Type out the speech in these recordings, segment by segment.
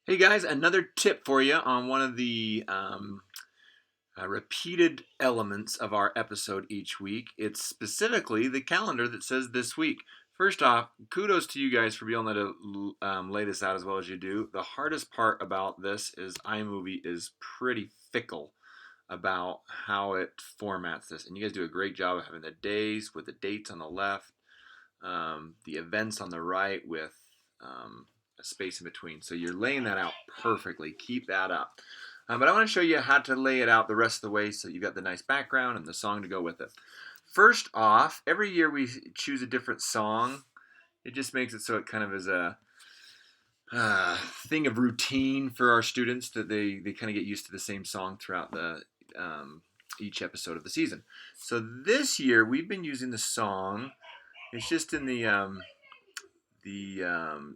Hey guys, another tip for you on one of the repeated elements of our episode each week. It's specifically the calendar that says this week. First off, kudos to you guys for being able to lay this out as well as you do. The hardest part about this is iMovie is pretty fickle about how it formats this, and you guys do a great job of having the days with the dates on the left, the events on the right with a space in between. So you're laying that out perfectly. Keep that up. But I want to show you how to lay it out the rest of the way so you've got the nice background and the song to go with it. First off, every year we choose a different song. It just makes it so it kind of is a thing of routine for our students that they kind of get used to the same song throughout the each episode of the season. So this year we've been using the song. It's just in the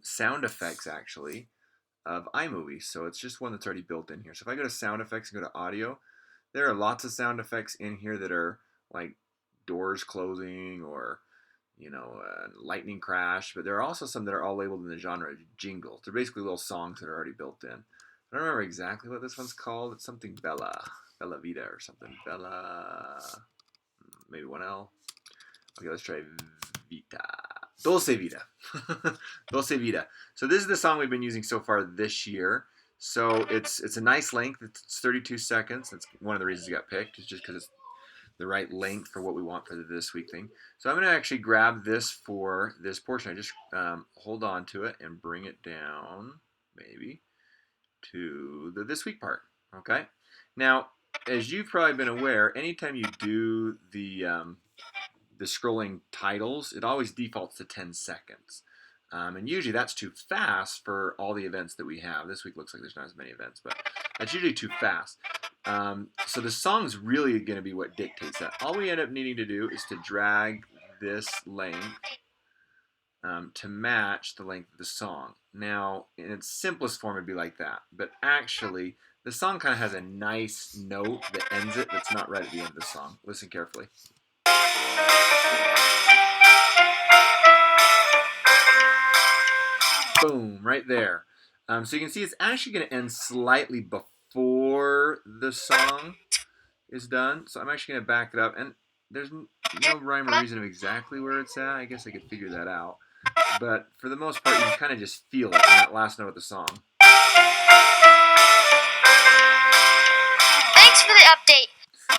sound effects actually of iMovie. So it's just one that's already built in here. So if I go to sound effects and go to audio, there are lots of sound effects in here that are like doors closing or lightning crash, but there are also some that are all labeled in the genre jingles. They're basically little songs that are already built in. I don't remember exactly what this one's called. It's something Bella Vita or something. Bella, maybe one L. Okay, let's try Vita. Dulce Vita. Dulce Vita. So this is the song we've been using so far this year. So it's a nice length. It's 32 seconds. That's one of the reasons it got picked. It's just because it's the right length for what we want for the this week thing. So I'm going to actually grab this for this portion. I just hold on to it and bring it down, maybe, to the this week part. Okay. Now, as you've probably been aware, anytime you do the scrolling titles, it always defaults to 10 seconds. And usually that's too fast for all the events that we have. This week looks like there's not as many events, but that's usually too fast. So the song's really going to be what dictates that. All we end up needing to do is to drag this length to match the length of the song. Now, in its simplest form, it'd be like that. But actually, the song kind of has a nice note that ends it that's not right at the end of the song. Listen carefully. Boom, right there. So you can see it's actually going to end slightly before the song is done. So I'm actually going to back it up. And there's no rhyme or reason of exactly where it's at. I guess I could figure that out. But for the most part, you can kind of just feel it in that last note of the song. Thanks for the update.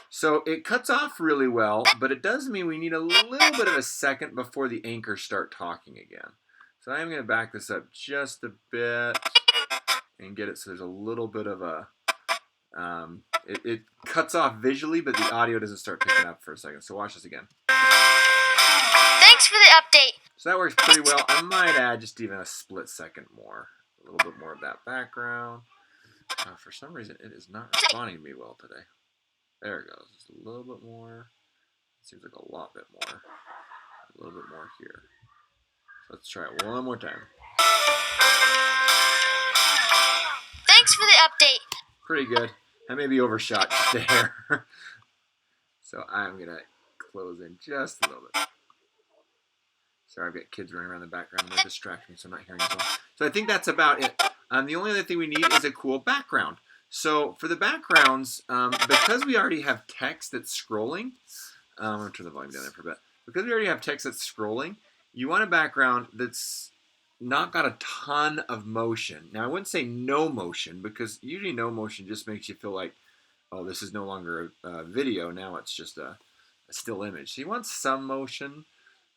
So it cuts off really well, but it does mean we need a little bit of a second before the anchors start talking again. So I'm going to back this up just a bit and get it so there's a little bit of a... it cuts off visually, but the audio doesn't start picking up for a second. So watch this again. Thanks for the update. So that works pretty well. I might add just even a split second more. A little bit more of that background. For some reason, it is not responding to me well today. There it goes. Just a little bit more. It seems like a lot bit more. A little bit more here. So let's try it one more time. Thanks for the update. Pretty good. I may be overshot just a hair. So I'm going to close in just a little bit. Sorry, I've got kids running around the background and they're distracting me, so I'm not hearing as well. So I think that's about it. The only other thing we need is a cool background. So for the backgrounds, because we already have text that's scrolling, I'm going to turn the volume down there for a bit. Because we already have text that's scrolling, you want a background that's not got a ton of motion. Now, I wouldn't say no motion, because usually no motion just makes you feel like, oh, this is no longer a video. Now it's just a still image. So you want some motion,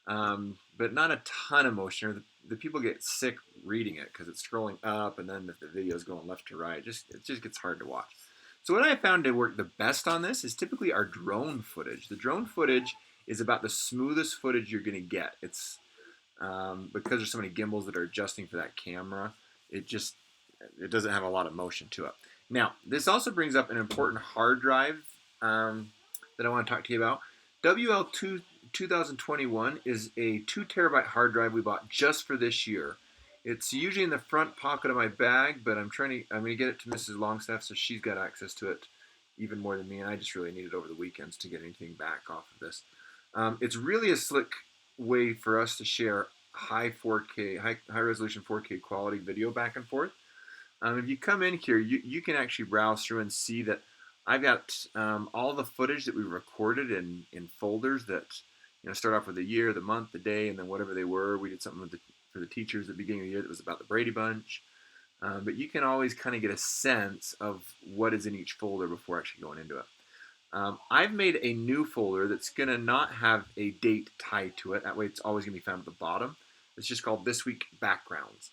but not a ton of motion, or the people get sick reading it because it's scrolling up, and then if the video is going left to right, it just gets hard to watch. So what I found to work the best on this is typically our drone footage. The drone footage is about the smoothest footage you're going to get. It's because there's so many gimbals that are adjusting for that camera, it doesn't have a lot of motion to it. Now, this also brings up an important hard drive that I want to talk to you about. WL2 2021 is a 2 terabyte hard drive we bought just for this year. It's usually in the front pocket of my bag, but I'm going to get it to Mrs. Longstaff so she's got access to it even more than me, and I just really need it over the weekends to get anything back off of this. It's really a slick way for us to share high resolution 4K quality video back and forth. If you come in here, you can actually browse through and see that I've got all the footage that we recorded in folders that start off with the year, the month, the day, and then whatever they were. We did something for the teachers at the beginning of the year that was about the Brady Bunch. But you can always kind of get a sense of what is in each folder before actually going into it. I've made a new folder that's going to not have a date tied to it. That way it's always going to be found at the bottom. It's just called This Week Backgrounds.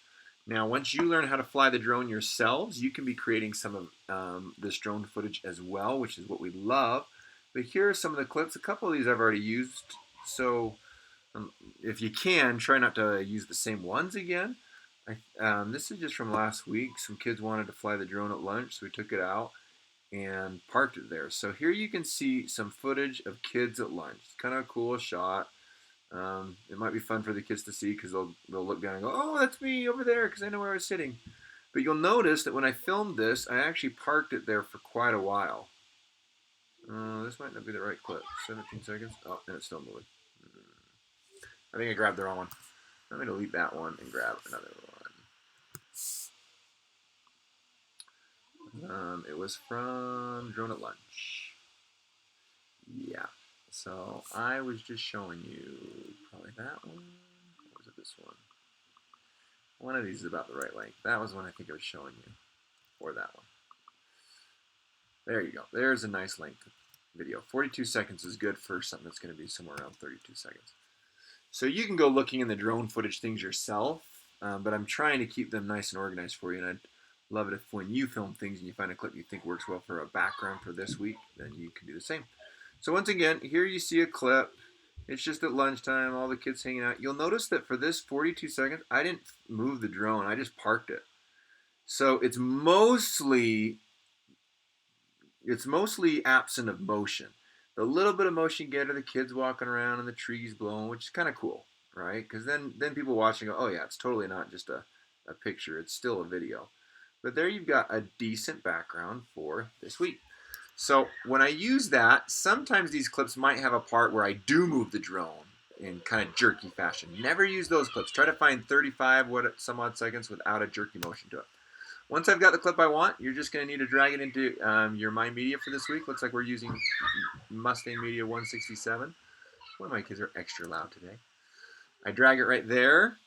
Now, once you learn how to fly the drone yourselves, you can be creating some of this drone footage as well, which is what we love. But here are some of the clips. A couple of these I've already used. So if you can, try not to use the same ones again. This is just from last week. Some kids wanted to fly the drone at lunch, so we took it out and parked it there. So here you can see some footage of kids at lunch. It's kind of a cool shot. It might be fun for the kids to see because they'll look down and go, oh, that's me over there because I know where I was sitting. But you'll notice that when I filmed this, I actually parked it there for quite a while. This might not be the right clip. 17 seconds. Oh, and it's still moving. I think I grabbed the wrong one. Let me delete that one and grab another one. It was from Drone at Lunch. Yeah. So I was just showing you probably that one. Or was it this one? One of these is about the right length. That was one I think I was showing you. Or that one. There you go. There's a nice length video. 42 seconds is good for something that's going to be somewhere around 32 seconds. So you can go looking in the drone footage things yourself, but I'm trying to keep them nice and organized for you. And I'd love it if when you film things and you find a clip you think works well for a background for this week, then you can do the same. So once again, here you see a clip. It's just at lunchtime, all the kids hanging out. You'll notice that for this 42 seconds, I didn't move the drone. I just parked it. So it's mostly absent of motion. The little bit of motion you get are the kids walking around and the trees blowing, which is kind of cool, right? Because then people watching go, oh yeah, it's totally not just a picture. It's still a video. But there you've got a decent background for this week. So when I use that, sometimes these clips might have a part where I do move the drone in kind of jerky fashion. Never use those clips. Try to find 35 some odd seconds without a jerky motion to it. Once I've got the clip I want, you're just going to need to drag it into your My Media for this week. Looks like we're using Mustang Media 167. One of my kids are extra loud today. I drag it right there.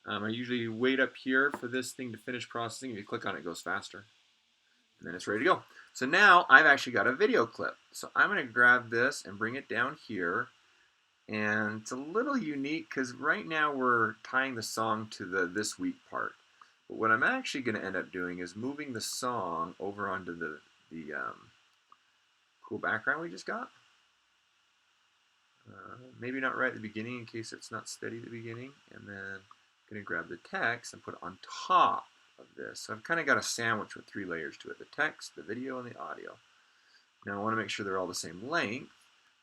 I usually wait up here for this thing to finish processing. If you click on it, it goes faster. And then it's ready to go. So now I've actually got a video clip. So I'm going to grab this and bring it down here. And it's a little unique because right now we're tying the song to the this week part. But what I'm actually going to end up doing is moving the song over onto the cool background we just got. Maybe not right at the beginning in case it's not steady at the beginning. And then I'm going to grab the text and put it on top of this. So I've kind of got a sandwich with 3 layers to it. The text, the video, and the audio. Now I want to make sure they're all the same length.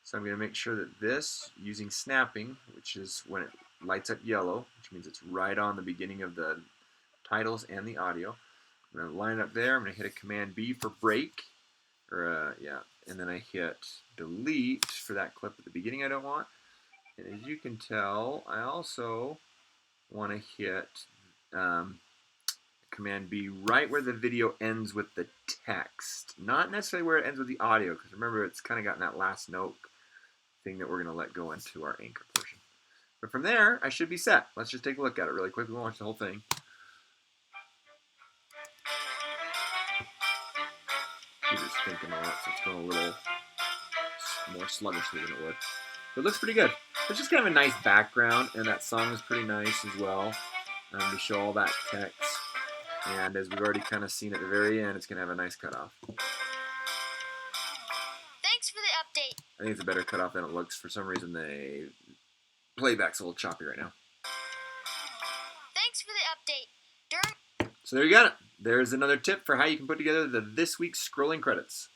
So I'm going to make sure that this, using snapping, which is when it lights up yellow, which means it's right on the beginning of the titles and the audio. I'm going to line it up there. I'm going to hit a Command B for break. And then I hit delete for that clip at the beginning I don't want. And as you can tell, I also want to hit Command B right where the video ends with the text. Not necessarily where it ends with the audio, because remember it's kind of got that last note thing that we're going to let go into our anchor portion. But from there, I should be set. Let's just take a look at it really quick. We won't watch the whole thing. You're just thinking a lot, so it's going a little more sluggishly than it would. But it looks pretty good. It's just kind of a nice background, and that song is pretty nice as well to show all that text. And as we've already kind of seen at the very end, it's going to have a nice cutoff. Thanks for the update. I think it's a better cutoff than it looks. For some reason, the playback's a little choppy right now. Thanks for the update. So there you got it. There's another tip for how you can put together the This Week's Scrolling Credits.